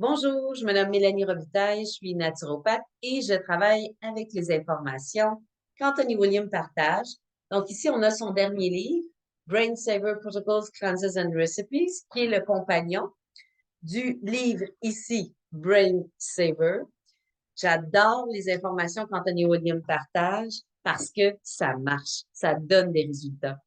Bonjour, je me nomme Mélanie Robitaille, je suis naturopathe et je travaille avec les informations qu'Anthony William partage. Donc ici, on a son dernier livre, Brain Saver Protocols, Cleanses and Recipes, qui est le compagnon du livre ici, Brain Saver. J'adore les informations qu'Anthony William partage parce que ça marche, ça donne des résultats.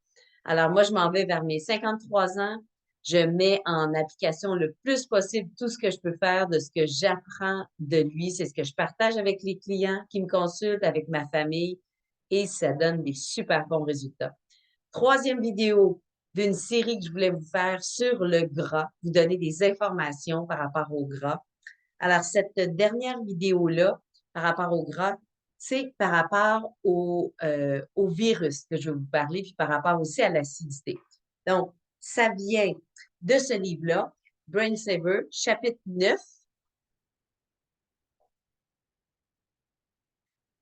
Alors moi, je m'en vais vers mes 53 ans. Je mets en application le plus possible tout ce que je peux faire de ce que j'apprends de lui. C'est ce que je partage avec les clients qui me consultent, avec ma famille, et ça donne des super bons résultats. Troisième vidéo d'une série que je voulais vous faire sur le gras, vous donner des informations par rapport au gras. Alors, cette dernière vidéo-là, par rapport au gras, c'est par rapport au virus que je vais vous parler, puis par rapport aussi à l'acidité. Donc, ça vient de ce livre-là, Brain Saver, chapitre 9.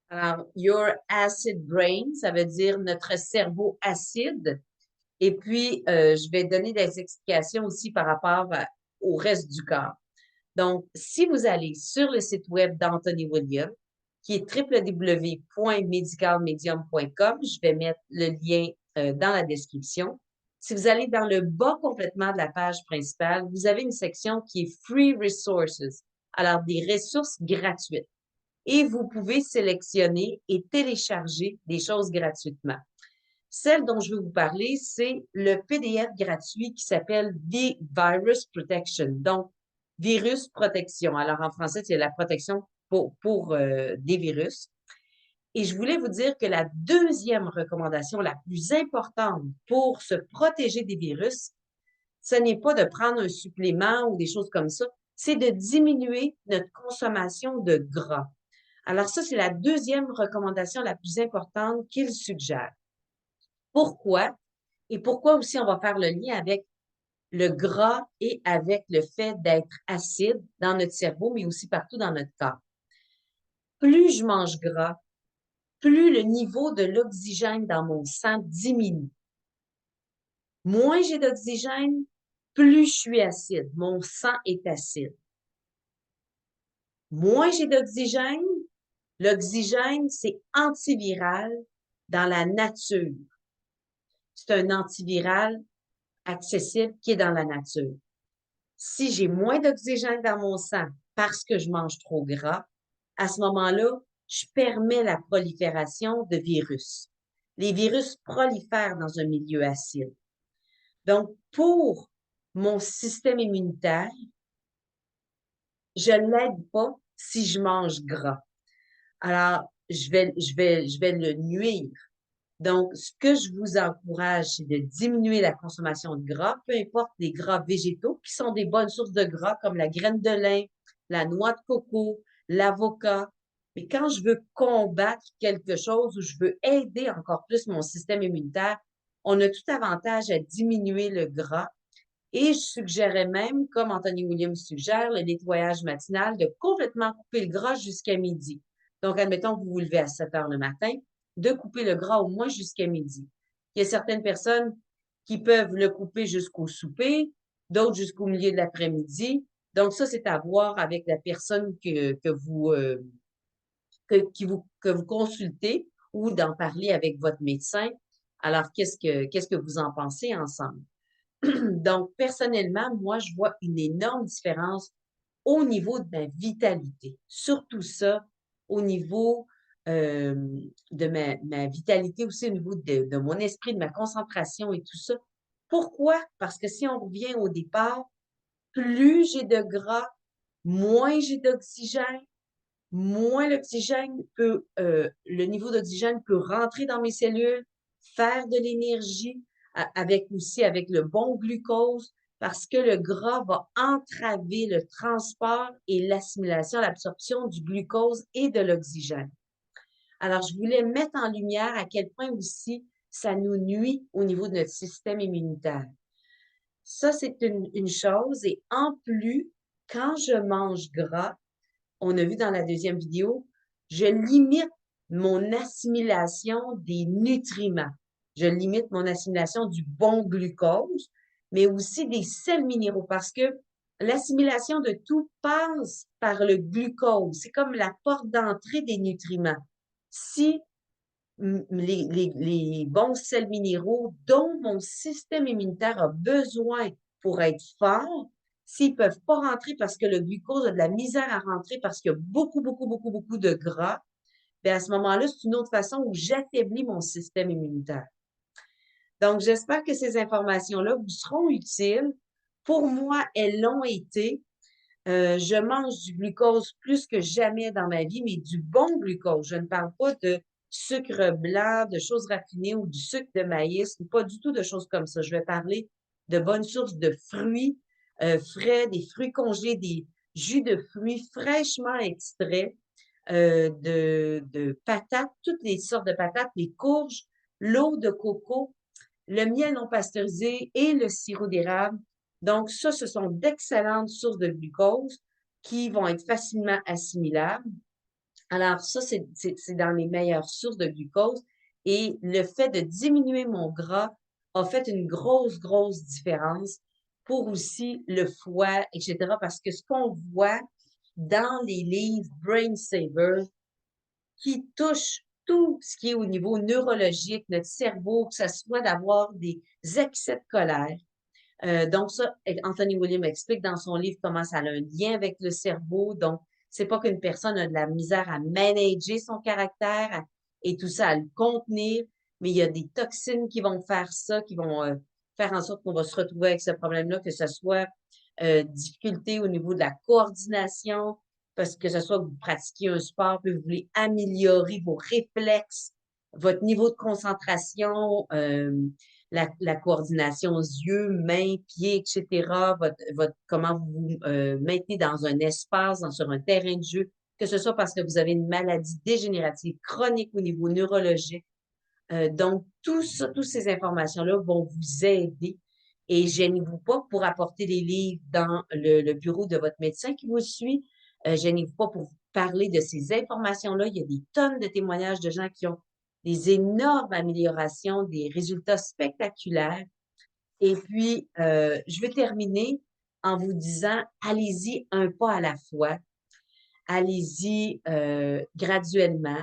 Alors, Your Acid Brain, ça veut dire notre cerveau acide. Et puis, je vais donner des explications aussi par rapport au reste du corps. Donc, si vous allez sur le site web d'Anthony William, qui est www.medicalmedium.com, je vais mettre le lien dans la description. Si vous allez dans le bas complètement de la page principale, vous avez une section qui est Free Resources, alors des ressources gratuites. Et vous pouvez sélectionner et télécharger des choses gratuitement. Celle dont je vais vous parler, c'est le PDF gratuit qui s'appelle The Virus Protection. Donc, virus protection. Alors, en français, c'est la protection pour des virus. Et je voulais vous dire que la deuxième recommandation la plus importante pour se protéger des virus, ce n'est pas de prendre un supplément ou des choses comme ça, c'est de diminuer notre consommation de gras. Alors ça, c'est la deuxième recommandation la plus importante qu'il suggère. Pourquoi? Et pourquoi aussi on va faire le lien avec le gras et avec le fait d'être acide dans notre cerveau, mais aussi partout dans notre corps. Plus je mange gras, plus le niveau de l'oxygène dans mon sang diminue. Moins j'ai d'oxygène, plus je suis acide. Mon sang est acide. Moins j'ai d'oxygène, l'oxygène, c'est antiviral dans la nature. C'est un antiviral accessible qui est dans la nature. Si j'ai moins d'oxygène dans mon sang parce que je mange trop gras, à ce moment-là, je permets la prolifération de virus. Les virus prolifèrent dans un milieu acide. Donc, pour mon système immunitaire, je ne l'aide pas si je mange gras. Alors, je vais le nuire. Donc, ce que je vous encourage, c'est de diminuer la consommation de gras, peu importe les gras végétaux, qui sont des bonnes sources de gras, comme la graine de lin, la noix de coco, l'avocat. Mais quand je veux combattre quelque chose ou je veux aider encore plus mon système immunitaire, on a tout avantage à diminuer le gras. Et je suggérais même, comme Anthony Williams suggère, le nettoyage matinal, de complètement couper le gras jusqu'à midi. Donc, admettons que vous vous levez à 7 heures le matin, de couper le gras au moins jusqu'à midi. Il y a certaines personnes qui peuvent le couper jusqu'au souper, d'autres jusqu'au milieu de l'après-midi. Donc, ça, c'est à voir avec la personne que vous consultez ou d'en parler avec votre médecin. Alors, qu'est-ce que vous en pensez ensemble? Donc, personnellement, moi, je vois une énorme différence au niveau de ma vitalité. Surtout ça, au niveau euh, de ma vitalité, aussi au niveau de mon esprit, de ma concentration et tout ça. Pourquoi? Parce que si on revient au départ, plus j'ai de gras, moins j'ai d'oxygène, moins l'oxygène le niveau d'oxygène peut rentrer dans mes cellules, faire de l'énergie, avec aussi avec le bon glucose, parce que le gras va entraver le transport et l'assimilation, l'absorption du glucose et de l'oxygène. Alors, je voulais mettre en lumière à quel point aussi ça nous nuit au niveau de notre système immunitaire. Ça, c'est une chose. Et en plus, quand je mange gras, on a vu dans la deuxième vidéo, je limite mon assimilation des nutriments. Je limite mon assimilation du bon glucose, mais aussi des sels minéraux parce que l'assimilation de tout passe par le glucose. C'est comme la porte d'entrée des nutriments. Si les bons sels minéraux dont mon système immunitaire a besoin pour être fort, s'ils ne peuvent pas rentrer parce que le glucose a de la misère à rentrer parce qu'il y a beaucoup, beaucoup, beaucoup, beaucoup de gras, bien à ce moment-là, c'est une autre façon où j'affaiblis mon système immunitaire. Donc, j'espère que ces informations-là vous seront utiles. Pour moi, elles l'ont été. Je mange du glucose plus que jamais dans ma vie, mais du bon glucose. Je ne parle pas de sucre blanc, de choses raffinées ou du sucre de maïs, pas du tout de choses comme ça. Je vais parler de bonnes sources de fruits frais, des fruits congelés, des jus de fruits fraîchement extraits, de patates, toutes les sortes de patates, les courges, l'eau de coco, le miel non pasteurisé et le sirop d'érable. Donc, ça, ce sont d'excellentes sources de glucose qui vont être facilement assimilables. Alors, ça, c'est dans les meilleures sources de glucose. Et le fait de diminuer mon gras a fait une grosse, grosse différence pour aussi le foie, etc. Parce que ce qu'on voit dans les livres Brain Saver, qui touche tout ce qui est au niveau neurologique, notre cerveau, que ce soit d'avoir des excès de colère. Donc ça, Anthony William explique dans son livre comment ça a un lien avec le cerveau. Donc, c'est pas qu'une personne a de la misère à manager son caractère et tout ça, à le contenir, mais il y a des toxines qui vont faire ça, qui vont faire en sorte qu'on va se retrouver avec ce problème-là, que ce soit difficulté au niveau de la coordination, parce que ce soit que vous pratiquez un sport, puis vous voulez améliorer vos réflexes, votre niveau de concentration, la coordination yeux, mains, pieds, etc., comment vous vous maintenez dans un espace, sur un terrain de jeu, que ce soit parce que vous avez une maladie dégénérative chronique au niveau neurologique. Donc, tout ça, toutes ces informations-là vont vous aider et gênez-vous pas pour apporter les livres dans le bureau de votre médecin qui vous suit. Gênez-vous pas pour parler de ces informations-là. Il y a des tonnes de témoignages de gens qui ont des énormes améliorations, des résultats spectaculaires. Et puis, je vais terminer en vous disant, allez-y un pas à la fois. Allez-y graduellement.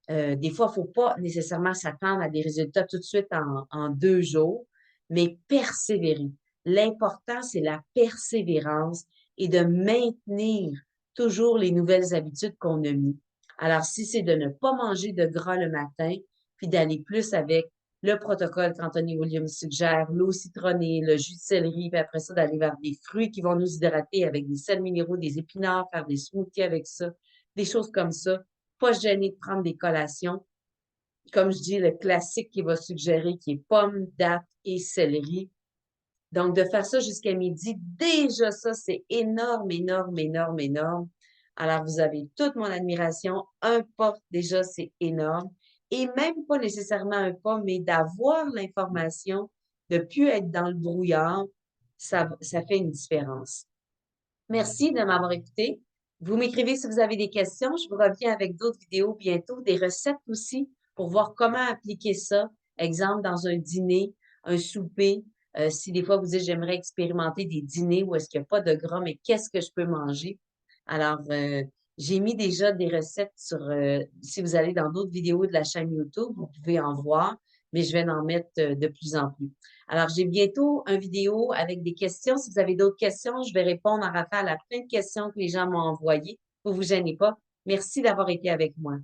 Des fois, il ne faut pas nécessairement s'attendre à des résultats tout de suite en 2 jours, mais persévérer. L'important, c'est la persévérance et de maintenir toujours les nouvelles habitudes qu'on a mises. Alors, si c'est de ne pas manger de gras le matin, puis d'aller plus avec le protocole qu'Anthony Williams suggère, l'eau citronnée, le jus de céleri, puis après ça, d'aller vers des fruits qui vont nous hydrater avec des sels minéraux, des épinards, faire des smoothies avec ça, des choses comme ça. Pas gêné de prendre des collations. Comme je dis, le classique qui va suggérer qui est pommes, dattes et céleri. Donc, de faire ça jusqu'à midi, déjà ça, c'est énorme, énorme, énorme, énorme. Alors, vous avez toute mon admiration. Un pas, déjà, c'est énorme. Et même pas nécessairement un pas, mais d'avoir l'information, de plus être dans le brouillard, ça fait une différence. Merci de m'avoir écouté. Vous m'écrivez si vous avez des questions. Je vous reviens avec d'autres vidéos bientôt, des recettes aussi pour voir comment appliquer ça. Exemple, dans un dîner, un souper. Si des fois vous dites j'aimerais expérimenter des dîners où est-ce qu'il n'y a pas de gras, mais qu'est-ce que je peux manger? Alors, j'ai mis déjà des recettes sur, si vous allez dans d'autres vidéos de la chaîne YouTube, vous pouvez en voir, mais je vais en mettre de plus en plus. Alors, j'ai bientôt une vidéo avec des questions. Si vous avez d'autres questions, je vais répondre en rafale à plein de questions que les gens m'ont envoyées. Vous vous gênez pas. Merci d'avoir été avec moi.